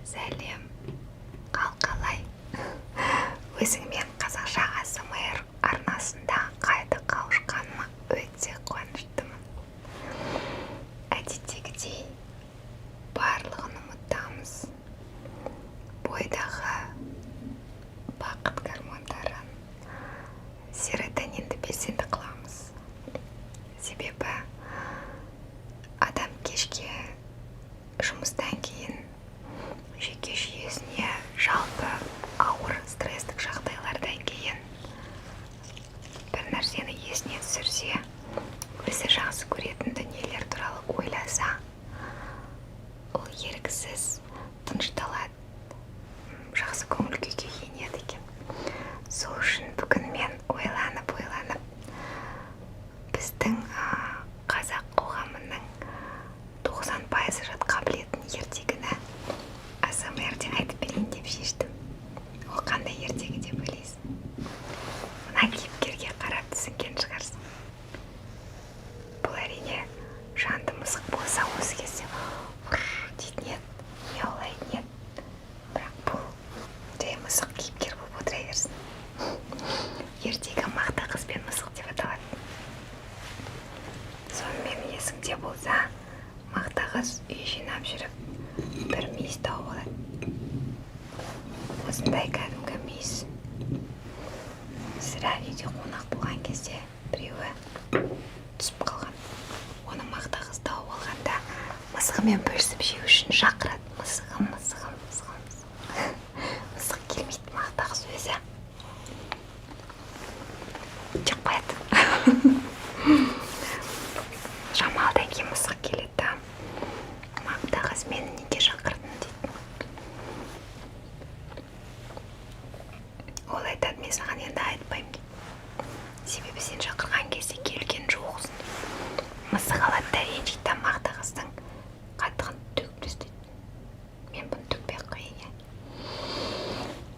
Сәлем, қалай? Өзіңмен қазақша АСМР арнасында қайта қауышқаныма өте қуаныштымын. Әдеттегідей барлығын ұмытамыз. Бойдағы бақыт гормондарын, серотонинді белсенді қыламыз. Себебі адам кешке жұмыстан кейін жеке жүйесіне жалпы ауыр стресстік жағдайлардан кейін бір нәрсені есіне түсірсе, өзі жақсы көретін дүниелер туралы ойласа, ол еріксіз тынышталады, жақсы көңіл күйге енеді екен. Сол үшін бүгін мен ойланып біздің қазақ қоғамының 90% жатқа білетін ертегіні АСМР-де айтып берейін деп шештім. Ол қандай ертегі деп ойлайсың? Мына кейіпкерге қарап түсінген шығарсың. Бұл әрине жанды мысық болса осы кезде дейтін еді, мияулайтын еді. Бірақ бұл жай мысық кейіпкер болып отыра берсін. Ертегі мақта қыз бен мысық деп аталады. Сонымен есіңде болса, мақта қыз үй жинап жүріп, бір мүйіз тауып алады. Осындай кәдімгі мүйіз. Сірә үйде қонақ болған кезде біреуі түсіп қалған. Оны мақта қыз тауып алғанда мысығымен бөлісіп жеу үшін шақырады. Мысығым. Мысық келмейді, мақта қыз өзі шықпайды. Шамалдан кейін мысық келеді. Мақта қыз мені неге шақырдың дейді. Ол айтады, мен саған енді айтпаймын дейді. Себебі сен шақырған кезде келген жоқсың дейді. Мысық алады да ренжиді, мақта қыздың қатығын төгіп тастайды. Мен бұны төкпей ақ қояйын.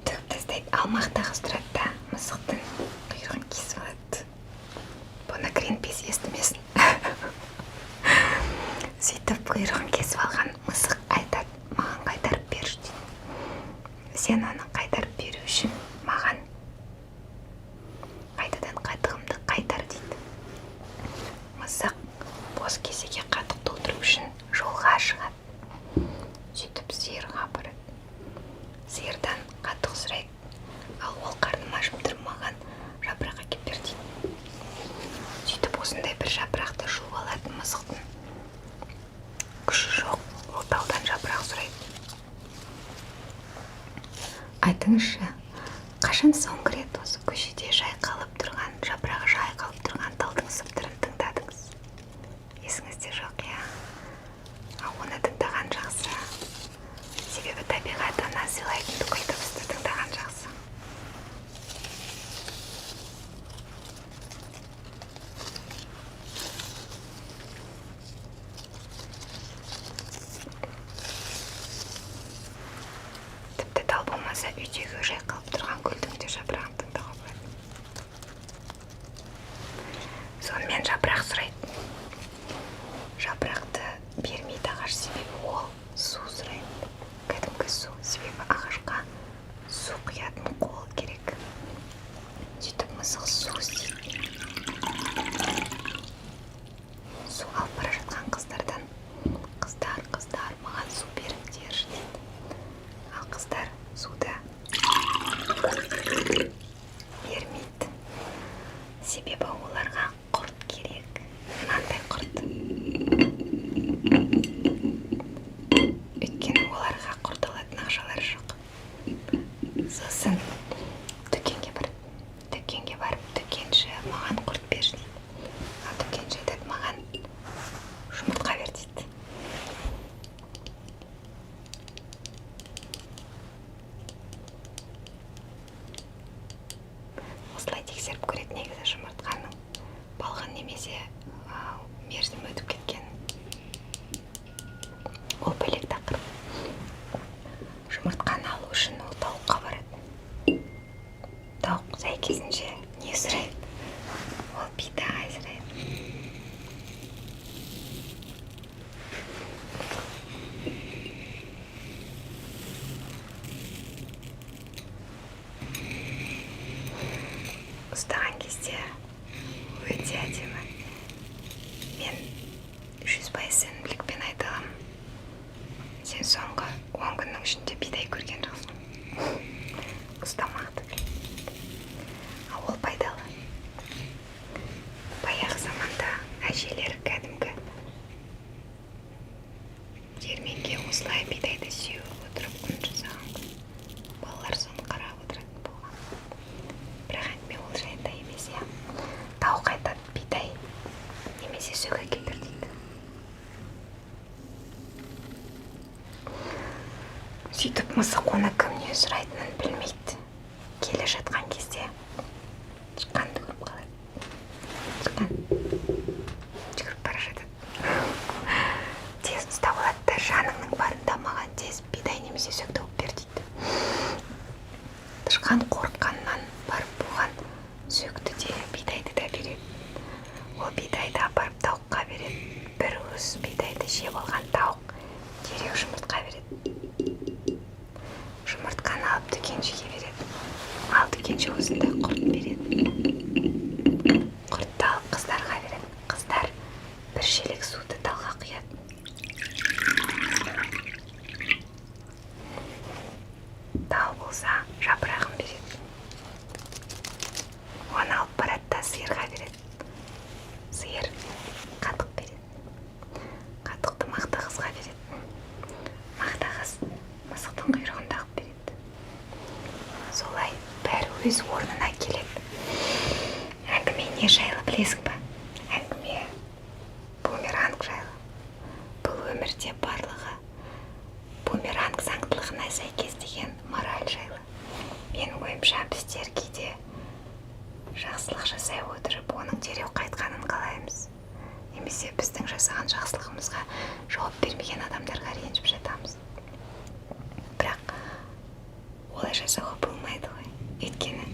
Төгіп тастайды. Ал мақта қыз тұрады да мысықтың құйрығын кесіп алады. Бұны Гринпис естімесін. Сөйтіп құйрығын кесіп алған мысық айтады, маған қайтарып берші дейді. Сен оны қайтарып беру үшін маған қайтадан қатығымды қайтар дейді. Мысық бос кесеге қатық толтыру үшін жолға шығады. Сөйтіп сиырға барады. Сиырдан қатық сұрайды. Ал ол қарным ашып тұр, маған жапырақ әкеп бер дейді. Сөйтіп осындай бір жапырақты жуып алады мысықтың. Күші жоқ, ол таудан жапырақ сұрайды. Айтыңызшы, қашан соңғы рет осы көшеде жайқалып тұрған, жапырағы жайқалып тұрған талдың сыбдырын тыңдадыңыз? Есіңізде жоқ, иә? Оны тыңдаған жақсы. Себебі табиғат ана сыйлайтын бүкіл дыбысты тыңдаған жақсы. Тіпті тал болмаса үйдегі жайқалып тұрған гүлдің де жапырағын тыңдауға болады. Сонымен жапырақ сұрайды. Жапырақты бермейді ағаш, себебі ол су сұрайды. Кәдімгі су, себебі ағашқа су құятын қол керек. Сөйтіп мысық су іздейді. Су алып бара жатқан қыздардан, қыздар, маған су беріңдерші дейді. Ал қыздар суды бермейді. Себебі оларға құрт керек. Мынандай құрт. Өйткені оларға құрт алатын ақшалары жоқ. Сосын дүкенге барып, дүкенші маған құрт берші дейді. Ал дүкенші айтады, маған жұмыртқа бер дейді. Осылай тексеріп көреді негізі жұмыртқаның балғын немесе мерзім өтіп кеткен. Ол бөлек тақырып. Жұмыртқаны алу үшін ол тауыққа барады. Тауық сәйкесінше не сұрайды? Ол бидай сұрайды. оның ішінде бидай көрген жоқсың. Ұстамақты. Ол пайдалы. Баяғы заманда әжелер кәдімгі жерменге осылай бидайды сеуіп отырып ұн жасаған. Балалар соны қарап отыратын болған. Бірақ әңгіме ол жайында емес, иә. Тауық айтады, бидай немесе сөк әкелдір дейді. Сөйтіп мысық оны кімнен сұрайтынын білмейді. Келе жатқан кезде тышқанды көріп қалады. Тышқан жүгіріп бара жатады. Тез ұстап алады да жаныңның барында маған тез бидай немесе сөк тауып бер дейді. Тышқан қорыққаннан барып оған сөкті де бидайды да береді. Ол бидайды апарып тауыққа береді. Бір уыс бидайды жеп алған тауық дереу жұмыртқа береді. Жұмыртқаны алып дүкеншіге береді. Ал дүкенші осындай құрт береді. Құртты алып қыздарға береді. Қыздар бір шелек суды талға құяды. Тал болса жапырағын береді. Оны алып барады да сиырға береді. Сиыр қатық береді. Қатықты мақта қызға береді. Мақта қыз мысықтың құйрығын тағып береді. Солай бәрі өз орнына келеді. Әңгіме не жайлы білесің ба? Әңгіме бумеранг жайлы. Бұл өмірде барлығы бумеранг заңдылығына сәйкес деген мораль жайлы. Менің ойымша біздер кейде жақсылық жасай отырып, оның дереу қайтқанын қалаймыз. Немесе біздің жасаған жақсылығымызға жауап бермеген адамдарға ренжіп жатамыз. Бірақ олай жасауға болмайды ғой. Өйткені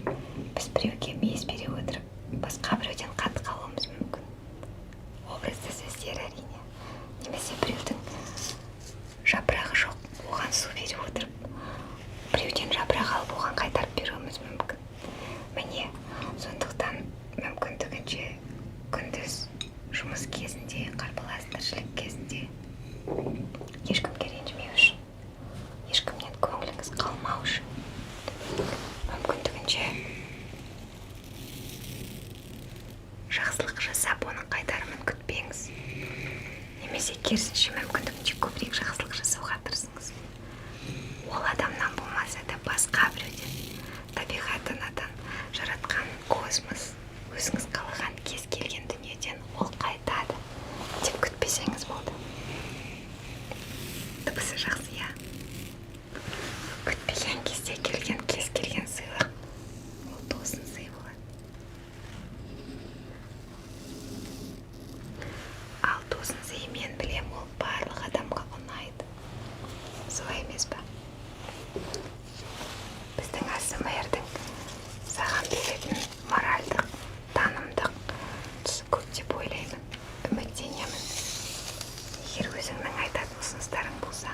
біз біреуге мейіз бере отырып, басқа біреуден қатты қалуымыз мүмкін. Образды сөздер әрине. Немесе біреудің жапырағы жоқ, оған су бере отырып, біреуден жапырақ алып оған қайтарып беруіміз мүмкін. Міне, сондықтан мүмкіндігінше күндіз жұмыс кезінде, қарбалас тіршілік кезінде ешкімге ренжімеу үшін, ешкімнен көңіліңіз қалмау үшін мүмкіндігінше жақсылық жасап, оның қайтарымын күтпеңіз. Немесе керісінше мүмкіндігінше көбірек жақсылық жасауға тырысыңыз. Ол адамнан болмаса да басқа біреуден, табиғат анадан жаратқан космос, өзіңіз қалаған кез келген дүниеден ол қайтады деп күтпесеңіз болды. Дыбысы жақсы, иә. Күтпеген кезде келген кез келген сыйлық ол тосын сый болады. Ал тосын сый мен білем, ол барлық адамға ұнайды. Солай емес па? Біздің АСМР-дің саған беретін моральдық, танымдық тұсы көп деп ойлаймын. Үміттенемін. Егер өзіңнің айтатын ұсыныстарың болса,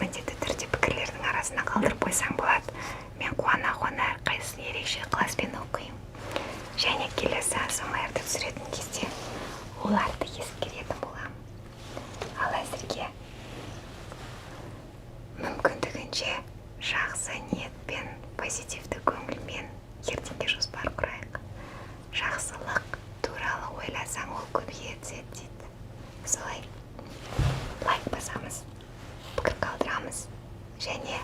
міндетті түрде пікірлердің арасына қалдырып қойсаң болады. Мен қуана-қуана әрқайсысын ерекше ықыласпен оқимын. Және келесі АСМР-ді түсіретін кезде оларды ескеретін боламын. Ал әзірге мүмкіндігінше жақсы ниетпен, позитивті көңілмен ертеңге жоспар құрайық. Жақсылық туралы ойласаң, ол көбейе түседі дейді. Солай лайк басамыз, пікір қалдырамыз және